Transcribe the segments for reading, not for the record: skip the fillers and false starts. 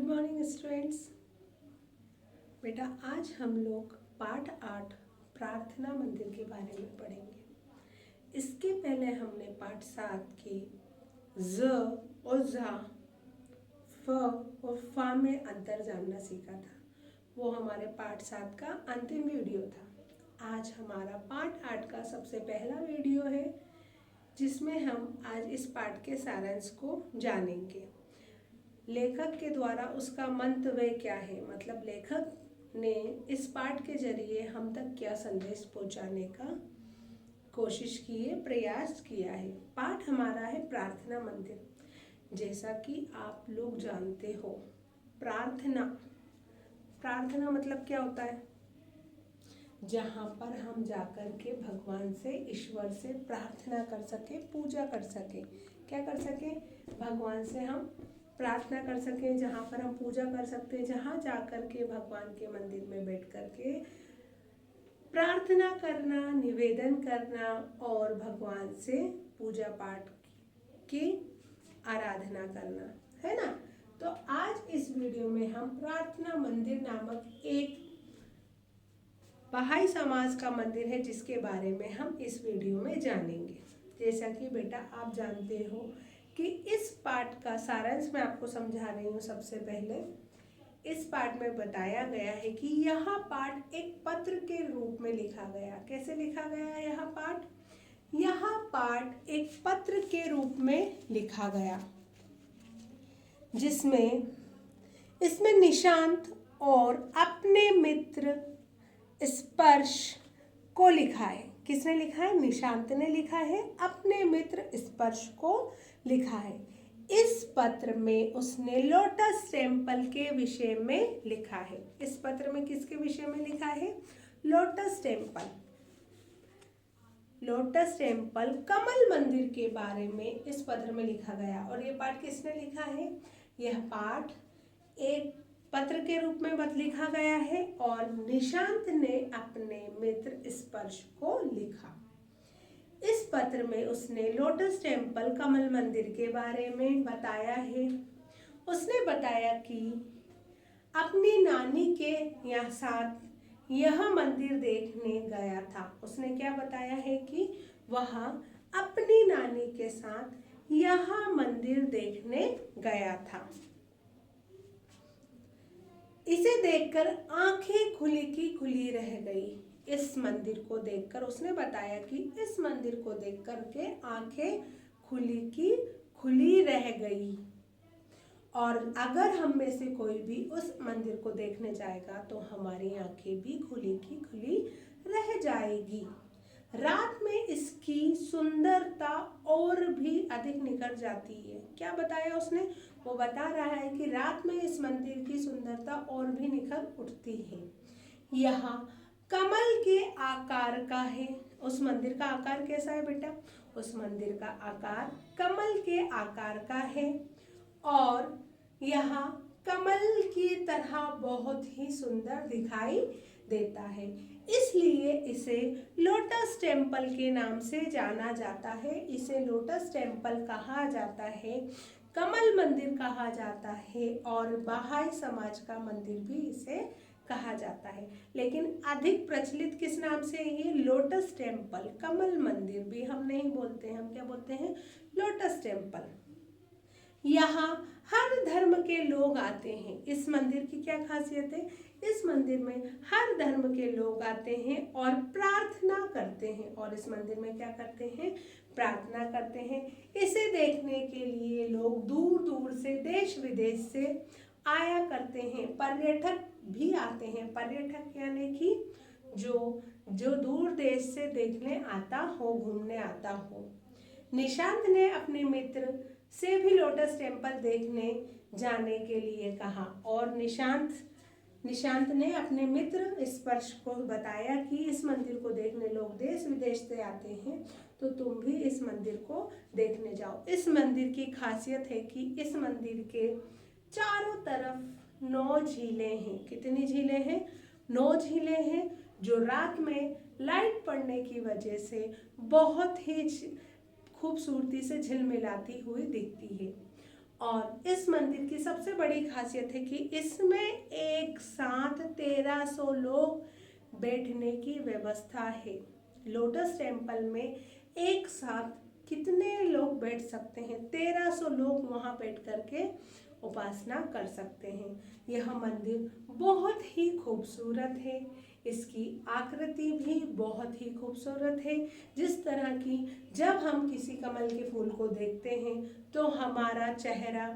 Good morning students. बेटा आज हम लोग पाठ 8 प्रार्थना मंदिर के बारे में पढ़ेंगे। इसके पहले हमने पाठ 7 के ज और जा, फ और फा में अंतर जानना सीखा था। वो हमारे पाठ 7 का अंतिम वीडियो था। आज हमारा पाठ 8 का सबसे पहला वीडियो है जिसमें हम आज इस पाठ के सारांश को जानेंगे। लेखक के द्वारा उसका मंतव्य क्या है, मतलब लेखक ने इस पाठ के जरिए हम तक क्या संदेश पहुंचाने का कोशिश की है, प्रयास किया है। पाठ हमारा है प्रार्थना मंदिर। जैसा कि आप लोग जानते हो, प्रार्थना मतलब क्या होता है? जहाँ पर हम जाकर के भगवान से, ईश्वर से प्रार्थना कर सके, पूजा कर सके। क्या कर सके? भगवान से हम प्रार्थना कर सके, जहाँ पर हम पूजा कर सकते हैं, जहाँ जाकर के भगवान के मंदिर में बैठ कर के प्रार्थना करना, निवेदन करना और भगवान से पूजा पाठ की आराधना करना, है ना। तो आज इस वीडियो में हम प्रार्थना मंदिर नामक एक बहाई समाज का मंदिर है जिसके बारे में हम इस वीडियो में जानेंगे। जैसा कि बेटा आप जानते हो कि इस पाठ का सारांश मैं आपको समझा रही हूँ। सबसे पहले इस पाठ में बताया गया है कि यह पाठ एक पत्र के रूप में लिखा गया। कैसे लिखा गया यह पाठ? यह पाठ एक पत्र के रूप में लिखा गया जिसमें इसमें निशांत और अपने मित्र स्पर्श को लिखा है। किसने लिखा है? निशांत ने लिखा है, अपने मित्र स्पर्श को लिखा है। इस पत्र में उसने लोटस टेम्पल के विषय में लिखा है। इस पत्र में किसके विषय में लिखा है? Lotus temple. लोटस टेम्पल कमल मंदिर के बारे में इस पत्र में लिखा गया। और ये पाठ किसने लिखा है? यह पाठ एक पत्र के रूप में लिखा गया है और निशांत ने अपने मित्र स्पर्श को लिखा। इस पत्र में उसने लोटस टेम्पल कमल मंदिर के बारे में बताया है। उसने बताया कि अपनी नानी के यहाँ साथ यह मंदिर देखने गया था। उसने क्या बताया है कि वह अपनी नानी के साथ यह मंदिर देखने गया था। इसे देखकर आंखें खुली की खुली रह गई। इस मंदिर को देखकर उसने बताया कि इस मंदिर को देख कर के आंखें खुली की खुली रह गई। और अगर हम में से कोई भी उस मंदिर को देखने जाएगा तो हमारी आंखें भी खुली की खुली रह जाएगी। रात में इसकी सुंदरता और भी अधिक निखर जाती है। क्या बताया उसने? वो बता रहा है कि रात में इस मंदिर की सुंदरता और भी निखर उठती है। यह कमल के आकार का है। उस मंदिर का आकार कैसा है बेटा? उस मंदिर का आकार कमल के आकार का है और यह कमल की तरह बहुत ही सुंदर दिखाई देता है। इसलिए इसे लोटस टेम्पल के नाम से जाना जाता है। इसे लोटस टेम्पल कहा जाता है, कमल मंदिर कहा जाता है और बहाई समाज का मंदिर भी इसे कहा जाता है। लेकिन अधिक प्रचलित किस नाम से है ये? Lotus temple. कमल मंदिर भी हम नहीं बोलते हैं, हम क्या बोलते हैं? Lotus temple. यहाँ हर धर्म के लोग आते हैं। इस मंदिर की क्या खासियत है? इस मंदिर में हर धर्म के लोग आते हैं और प्रार्थना करते हैं। और इस मंदिर में क्या करते हैं? प्रार्थना करते हैं। इसे देखने के लिए लोग दूर दूर से, देश विदेश से आया करते हैं। पर्यटक भी आते हैं। पर्यटक यानी कि जो दूर देश से देखने आता हो, घूमने आता हो। निशांत ने अपने मित्र से भी लोटस टेम्पल देखने जाने के लिए कहा और निशांत ने अपने मित्र स्पर्श को बताया कि इस मंदिर को देखने लोग देश विदेश से आते हैं, तो तुम भी इस मंदिर को देखने जाओ। इस मंदिर की खासियत है कि इस मंदिर के चारों तरफ 9 झीलें हैं। कितनी झीलें हैं? 9 झीलें हैं जो रात में लाइट पड़ने की वजह से बहुत ही खूबसूरती से झिलमिलाती हुई दिखती है। और इस मंदिर की सबसे बड़ी खासियत है कि इसमें एक साथ 1300 लोग बैठने की व्यवस्था है। लोटस टेम्पल में एक साथ कितने लोग बैठ सकते हैं? 1300 लोग वहां बैठ करके उपासना कर सकते हैं। यह मंदिर बहुत ही खूबसूरत है। इसकी आकृति भी बहुत ही खूबसूरत है। जिस तरह की जब हम किसी कमल के फूल को देखते हैं तो हमारा चेहरा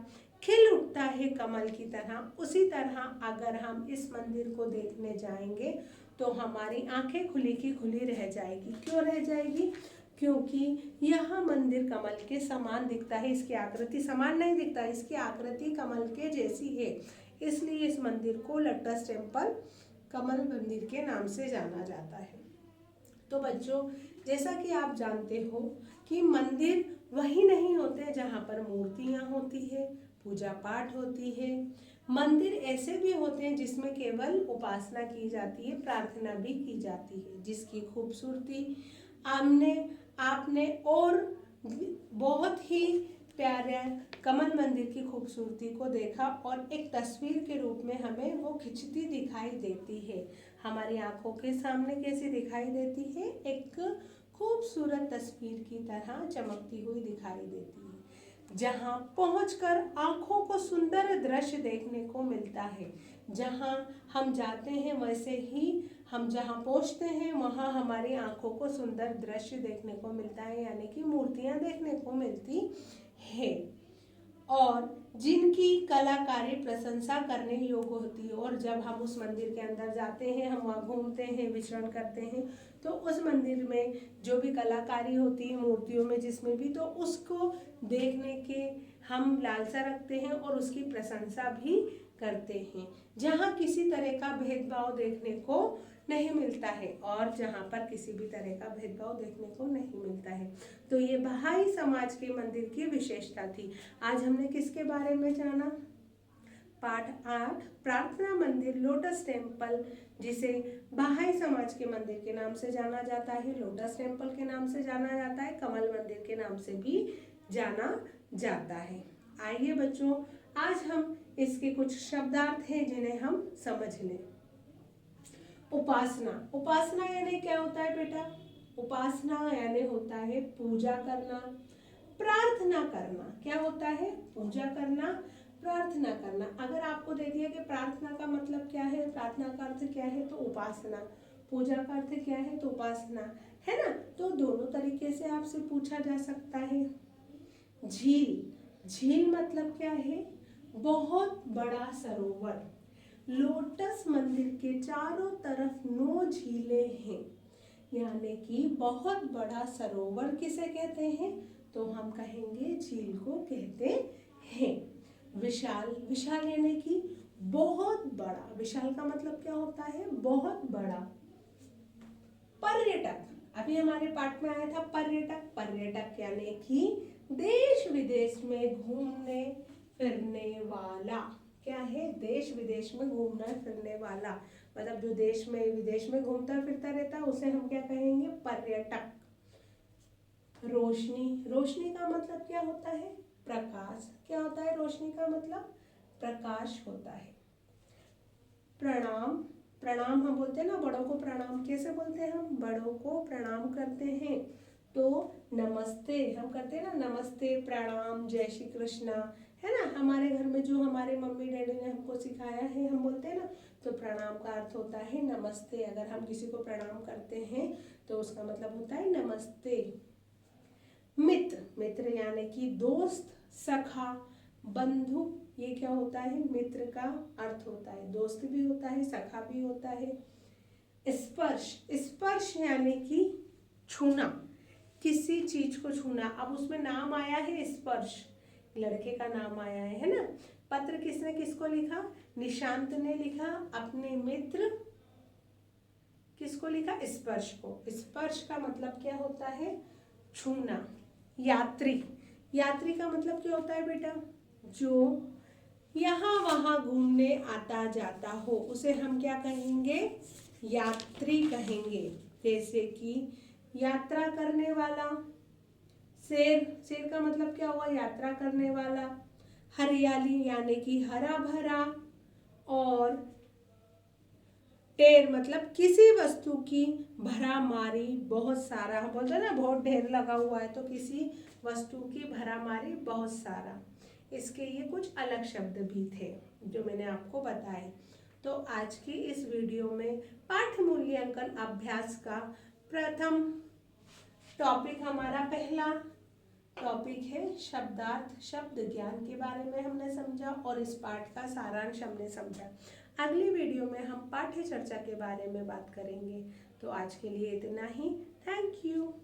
खिल उठता है कमल की तरह, उसी तरह अगर हम इस मंदिर को देखने जाएंगे तो हमारी आंखें खुली की खुली रह जाएगी। क्यों रह जाएगी? क्योंकि यह मंदिर कमल के समान दिखता है। इसकी आकृति समान नहीं दिखता, इसकी आकृति कमल के जैसी है, इसलिए इस मंदिर को लोटस टेम्पल कमल मंदिर के नाम से जाना जाता है। तो बच्चों, जैसा कि आप जानते हो कि मंदिर वही नहीं होते जहाँ पर मूर्तियाँ होती है, पूजा पाठ होती है। मंदिर ऐसे भी होते हैं जिसमें केवल उपासना की जाती है, प्रार्थना भी की जाती है, जिसकी खूबसूरती आपने और बहुत ही प्यारे कमल मंदिर की खूबसूरती को देखा और एक तस्वीर के रूप में हमें वो खिंचती दिखाई देती है। हमारी आंखों के सामने कैसी दिखाई देती है? एक खूबसूरत तस्वीर की तरह चमकती हुई दिखाई देती है, जहाँ पहुंचकर आंखों को सुंदर दृश्य देखने को मिलता है। जहाँ हम जाते हैं वैसे ही हम जहाँ पहुँचते हैं वहाँ हमारी आंखों को सुंदर दृश्य देखने को मिलता है, यानी कि मूर्तियाँ देखने को मिलती है और जिनकी कलाकारी प्रशंसा करने योग्य होती है। और जब हम उस मंदिर के अंदर जाते हैं, हम वहाँ घूमते हैं, विचरण करते हैं, तो उस मंदिर में जो भी कलाकारी होती है मूर्तियों में जिसमें भी, तो उसको देखने के हम लालसा रखते हैं और उसकी प्रशंसा भी करते हैं। जहाँ किसी तरह का भेदभाव देखने को नहीं मिलता है और जहाँ पर किसी भी तरह का भेदभाव देखने को नहीं मिलता है। तो ये बहाई समाज के मंदिर की विशेषता थी। आज हमने किसके बारे में जाना? पाठ 8 प्रार्थना मंदिर लोटस टेम्पल, जिसे बहाई समाज के मंदिर के नाम से जाना जाता है, लोटस टेम्पल के नाम से जाना जाता है, कमल मंदिर के नाम से भी जाना जाता है। आइए बच्चों, आज हम इसके कुछ शब्दार्थ हैं जिन्हें हम समझ लें। उपासना। उपासना यानी क्या होता है बेटा? उपासना यानी होता है पूजा करना, प्रार्थना करना। क्या होता है? पूजा करना, प्रार्थना करना। अगर आपको दे दिया कि प्रार्थना का मतलब क्या है, प्रार्थना का अर्थ क्या है, तो उपासना। पूजा का अर्थ क्या है, तो उपासना, है ना? तो दोनों तरीके से आपसे पूछा जा सकता है। झील। झील मतलब क्या है? बहुत बड़ा सरोवर। लोटस मंदिर के चारों तरफ 9 झीलें हैं, यानी कि बहुत बड़ा सरोवर किसे कहते हैं? तो हम कहेंगे झील को कहते हैं। विशाल। विशाल यानी कि बहुत बड़ा। विशाल का मतलब क्या होता है? बहुत बड़ा। पर्यटक। अभी हमारे पाठ में आया था पर्यटक। पर्यटक यानी कि देश विदेश में घूमने फिरने वाला। क्या है? देश विदेश में घूमना फिरने वाला, मतलब जो देश में विदेश में घूमता फिरता रहता है उसे हम क्या कहेंगे? पर्यटक। रोशनी। रोशनी का मतलब क्या होता है? प्रकाश। क्या होता है रोशनी का मतलब? प्रकाश होता है। प्रणाम। प्रणाम हम बोलते हैं ना, बड़ों को प्रणाम कैसे बोलते हैं? हम बड़ों को प्रणाम करते हैं तो नमस्ते हम करते हैं ना, नमस्ते, प्रणाम, जय श्री कृष्णा, है ना? हमारे घर में जो हमारे मम्मी डैडी ने हमको सिखाया है हम बोलते हैं ना, तो प्रणाम का अर्थ होता है नमस्ते। अगर हम किसी को प्रणाम करते हैं तो उसका मतलब होता है नमस्ते। मित्र। मित्र यानी कि दोस्त, सखा, बंधु, ये क्या होता है? मित्र का अर्थ होता है। दोस्त भी होता है, सखा भी होता है। स्पर्श। स्पर्श यानी कि छूना, किसी चीज को छूना। अब उसमें नाम आया है स्पर्श, लड़के का नाम आया है ना? पत्र किसने किसको लिखा? निशांत ने लिखा अपने मित्र, किसको लिखा? स्पर्श को। स्पर्श का मतलब क्या होता है? छूना। यात्री। यात्री का मतलब क्या होता है बेटा? जो यहाँ वहाँ घूमने आता जाता हो उसे हम क्या कहेंगे? यात्री कहेंगे। जैसे कि यात्रा करने वाला। शेर। शेर का मतलब क्या हुआ? यात्रा करने वाला। हरियाली यानी कि हरा भरा, और ढेर मतलब किसी वस्तु की भरामारी, बहुत सारा, हम बोलते हैं ना बहुत ढेर लगा हुआ है, तो किसी वस्तु की भरामारी, बहुत सारा। इसके ये कुछ अलग शब्द भी थे जो मैंने आपको बताए। तो आज की इस वीडियो में पाठ मूल्यांकन अभ्यास का प्रथम टॉपिक, हमारा पहला टॉपिक है शब्दार्थ, शब्द ज्ञान के बारे में हमने समझा और इस पाठ का सारांश हमने समझा। अगली वीडियो में हम पाठ्य चर्चा के बारे में बात करेंगे। तो आज के लिए इतना ही। Thank you.